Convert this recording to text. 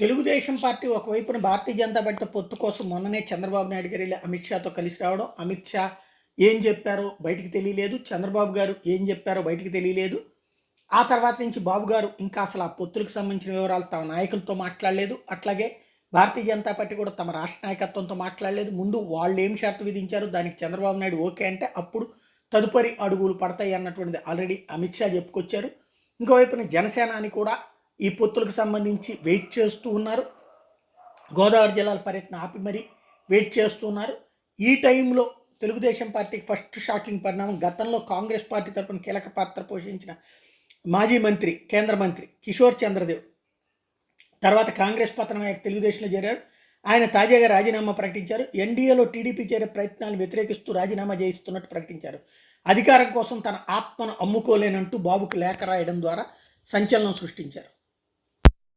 Telugu Desam party ఒకవైపున భారతీయ జనతా పార్టీతో పొత్తు కోసం మొన్ననే చంద్రబాబు నాయుడు గారు వెళ్ళి అమిత్ షాతో కలిసి రావడం, అమిత్ షా ఏం చెప్పారో బయటికి తెలియలేదు, చంద్రబాబు గారు ఏం చెప్పారో బయటికి తెలియలేదు. ఆ తర్వాత నుంచి బాబు గారు ఇంకా అసలు ఆ పొత్తులకు సంబంధించిన వివరాలు తమ నాయకులతో మాట్లాడలేదు. అట్లాగే భారతీయ జనతా పార్టీ కూడా తమ రాష్ట్ర నాయకత్వంతో మాట్లాడలేదు. ముందు వాళ్ళు ఏం షరతు విధించారు, దానికి చంద్రబాబు నాయుడు ఓకే అంటే అప్పుడు తదుపరి అడుగులు పడతాయి అన్నటువంటిది ఆల్రెడీ అమిత్ షా చెప్పుకొచ్చారు. ఇంకోవైపున జనసేనాని కూడా ఈ పొత్తులకు సంబంధించి వెయిట్ చేస్తూ ఉన్నారు. గోదావరి జిల్లాల పర్యటన ఆపి మరీ వెయిట్ చేస్తున్నారు. ఈ టైంలో తెలుగుదేశం పార్టీకి ఫస్ట్ షాకింగ్ పరిణామం, గతంలో కాంగ్రెస్ పార్టీ తరఫున కీలక పాత్ర పోషించిన మాజీ మంత్రి, కేంద్ర మంత్రి కిషోర్ చంద్రదేవ్ తర్వాత కాంగ్రెస్ పతనమయ్యాక తెలుగుదేశంలో చేరారు. ఆయన తాజాగా రాజీనామా ప్రకటించారు. ఎన్డీఏలో టీడీపీ చేరే ప్రయత్నాలను వ్యతిరేకిస్తూ రాజీనామా చేయిస్తున్నట్టు ప్రకటించారు. అధికారం కోసం తన ఆత్మను అమ్ముకోలేనంటూ బాబుకు లేఖ రాయడం ద్వారా సంచలనం సృష్టించారు.